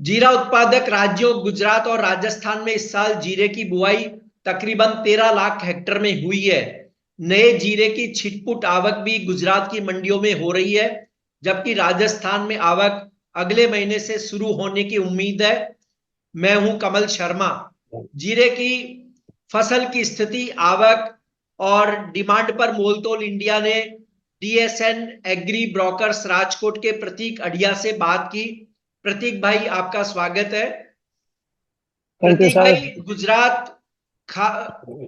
जीरा उत्पादक राज्यों गुजरात और राजस्थान में इस साल जीरे की बुआई तकरीबन 13 लाख हेक्टेयर में हुई है। नए जीरे की छिटपुट आवक भी गुजरात की मंडियों में हो रही है, जबकि राजस्थान में आवक अगले महीने से शुरू होने की उम्मीद है। मैं हूं कमल शर्मा। जीरे की फसल की स्थिति, आवक और डिमांड पर मोलतोल इंडिया ने डीएसएन एग्री ब्रोकर्स राजकोट के प्रतीक अढ़िया से बात की। प्रतीक भाई, आपका स्वागत है। Thank you Prateek sir. भाई, गुजरात, खा,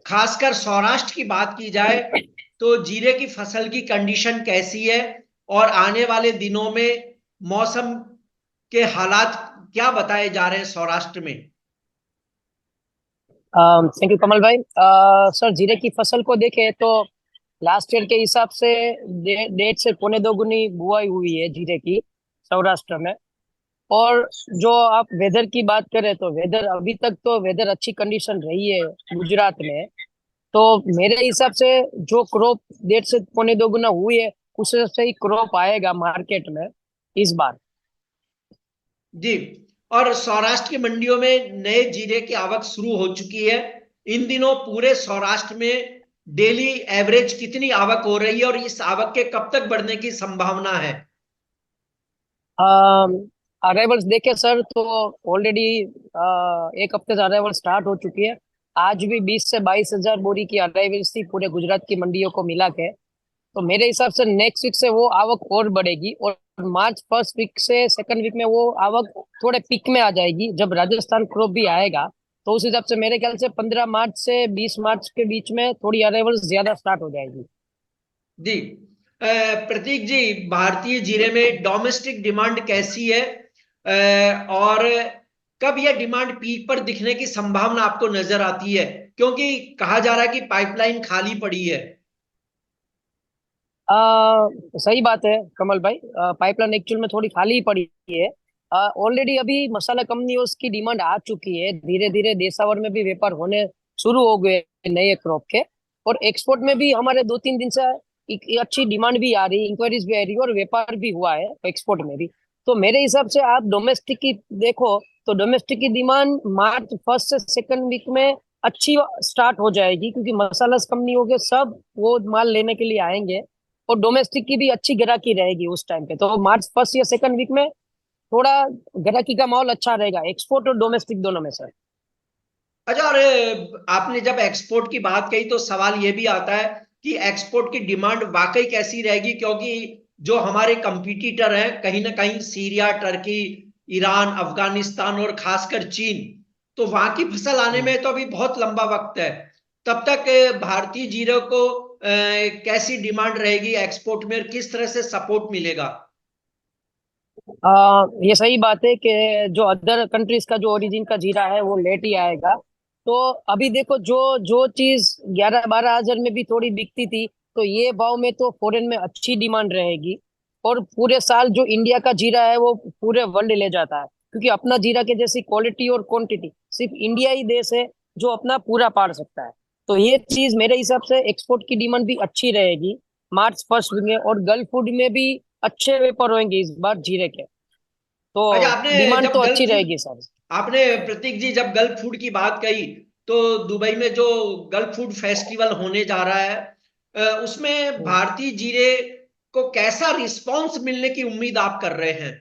खासकर सौराष्ट्र की बात की जाए तो जीरे की फसल की कंडीशन कैसी है और आने वाले दिनों में मौसम के हालात क्या बताए जा रहे हैं सौराष्ट्र में? थैंक यू कमल भाई। सर, जीरे की फसल को देखें तो लास्ट ईयर के हिसाब से 1.5 से 1.25 गुनी बुआई हुई है जीरे की सौराष्ट्र में। और जो आप वेदर की बात करें तो वेदर अभी तक तो वेदर अच्छी कंडीशन रही है गुजरात में। तो मेरे हिसाब से जो क्रॉप 1.5 से 2.25 गुना हुई है, उससे से ही क्रॉप आएगा मार्केट में इस बार। जी। और सौराष्ट्र की मंडियों में नए जीरे की आवक शुरू हो चुकी है। इन दिनों पूरे सौराष्ट्र में डेली एवरेज कितनी आवक हो रही है और इस आवक के कब तक बढ़ने की संभावना है? अराइवल्स देखे सर तो ऑलरेडी 1 हफ्ते से अराइवल स्टार्ट हो चुकी है। आज भी 20 से 22 हजार बोरी की अराइवल्स थी पूरे गुजरात की मंडियों को मिला के। तो मेरे हिसाब से नेक्स्ट वीक से वो आवक और बढ़ेगी, और मार्च फर्स्ट वीक से सेकंड वीक में वो आवक थोड़े पीक में आ जाएगी जब राजस्थान क्रॉप भी आएगा। तो उस हिसाब से मेरे ख्याल से 15 मार्च से 20 मार्च के बीच में थोड़ी अराइवल्स ज्यादा स्टार्ट हो जाएगी। जी। प्रतीक जी, भारतीय जीरे में डोमेस्टिक डिमांड कैसी है? और कब यह डिमांड पीक पर दिखने की संभावना आपको नजर आती है, क्योंकि कहा जा रहा है कि पाइपलाइन खाली पड़ी है? सही बात है कमल भाई। पाइपलाइन एक्चुअल में थोड़ी खाली ही पड़ी है। ऑलरेडी अभी मसाला कंपनियों की डिमांड आ चुकी है, धीरे धीरे देशावर में भी व्यापार होने शुरू हो गए नए क्रॉप के। और एक्सपोर्ट में भी हमारे 2-3 दिन से एक अच्छी डिमांड भी आ रही, इंक्वायरीज भी आ रही है और व्यापार भी हुआ है एक्सपोर्ट में भी। तो मेरे हिसाब से आप डोमेस्टिक की देखो तो डोमेस्टिक की डिमांड मार्च फर्स्ट से सेकंड वीक में अच्छी स्टार्ट हो जाएगी, क्योंकि मसाला कंपनियों के सब वो माल लेने के लिए आएंगे। और डोमेस्टिक की भी अच्छी ग्राहकी रहेगी उस टाइम पे। तो मार्च फर्स्ट या सेकंड वीक में थोड़ा ग्राहकी का माहौल अच्छा रहेगा एक्सपोर्ट और डोमेस्टिक दोनों में सर। अच्छा, और आपने जब एक्सपोर्ट की बात कही तो सवाल यह भी आता है कि एक्सपोर्ट की डिमांड वाकई कैसी रहेगी, क्योंकि जो हमारे कंपटीटर हैं कहीं ना कहीं सीरिया, टर्की, ईरान, अफगानिस्तान और खासकर चीन, तो वहां की फसल आने हम्म। में तो अभी बहुत लंबा वक्त है। तब तक भारतीय जीरो को कैसी डिमांड रहेगी एक्सपोर्ट में और किस तरह से सपोर्ट मिलेगा? ये सही बात है कि जो अदर कंट्रीज का जो ओरिजिन का जीरा है वो लेट ही आएगा। तो अभी देखो, जो जो चीज 11-12 हजार में भी थोड़ी बिकती थी, तो ये भाव में तो फॉरेन में अच्छी डिमांड रहेगी। और पूरे साल जो इंडिया का जीरा है वो पूरे वर्ल्ड ले जाता है, क्योंकि अपना जीरा के जैसी क्वालिटी और क्वांटिटी सिर्फ इंडिया ही देश है जो अपना पूरा पार सकता है। तो ये चीज मेरे हिसाब से एक्सपोर्ट की डिमांड भी अच्छी रहेगी मार्च फर्स्ट में। और गल्फ फूड में भी अच्छे व्यापार होंगे इस बार जीरे के। तो अच्छा, आपने डिमांड जब तो अच्छी गल्फ फूड रहेगी सर। आपने प्रतीक जी, जब गल्फ फूड की बात कही तो दुबई में जो गल्फ फूड फेस्टिवल होने जा रहा है, उसमें हम्म। भारतीय जीरे को कैसा रिस्पांस मिलने की उम्मीद आप कर रहे हैं?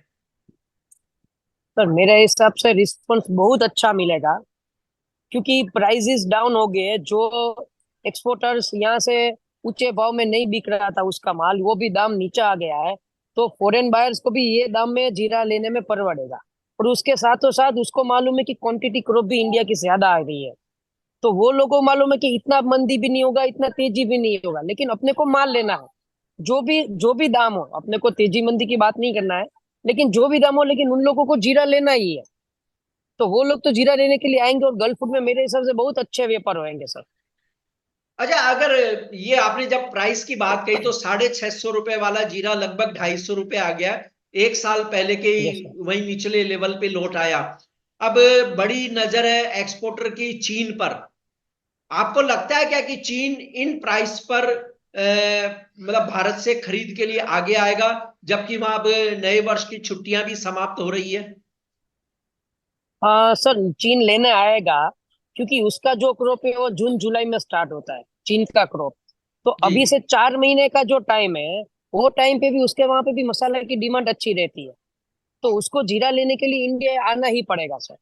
सर, मेरे हिसाब से रिस्पॉन्स बहुत अच्छा मिलेगा, क्योंकि प्राइसेस डाउन हो गए हैं। जो एक्सपोर्टर्स यहाँ से ऊंचे भाव में नहीं बिक रहा था उसका माल, वो भी दाम नीचा आ गया है। तो फॉरेन बायर्स को भी ये दाम में जीरा लेने में परवड़ेगा। और उसके साथों साथ उसको मालूम है कि क्वांटिटी क्रॉप भी इंडिया की ज्यादा आ रही है। तो वो लोगों को मालूम है कि इतना मंदी भी नहीं होगा, इतना तेजी भी नहीं होगा, लेकिन अपने को माल लेना है। जो भी दाम हो, अपने को तेजी मंदी की बात नहीं करना है, लेकिन जो भी दाम हो, लेकिन उन लोगों को जीरा लेना ही है। तो वो लोग तो जीरा लेने के लिए आएंगे, और गल्फ फूड में मेरे हिसाब से बहुत अच्छे व्यापार होंगे सर। अच्छा, अगर ये आपने जब प्राइस की बात कही तो 650 रुपए वाला जीरा लगभग 250 रुपए आ गया। एक साल पहले के ही यस सर। वही निचले लेवल पे लौट आया। अब बड़ी नजर है एक्सपोर्टर की चीन पर। आपको लगता है क्या कि चीन इन प्राइस पर मतलब भारत से खरीद के लिए आगे आएगा, जबकि वहां अब नए वर्ष की छुट्टियां भी समाप्त हो रही है? सर चीन लेने आएगा, क्योंकि उसका जो क्रॉप है वो जून जुलाई में स्टार्ट होता है, चीन का क्रॉप। तो जी। अभी से 4 महीने का जो टाइम है, वो टाइम पे भी उसके वहां पे भी मसाला की डिमांड अच्छी रहती है। तो उसको जीरा लेने के लिए इंडिया आना ही पड़ेगा सर।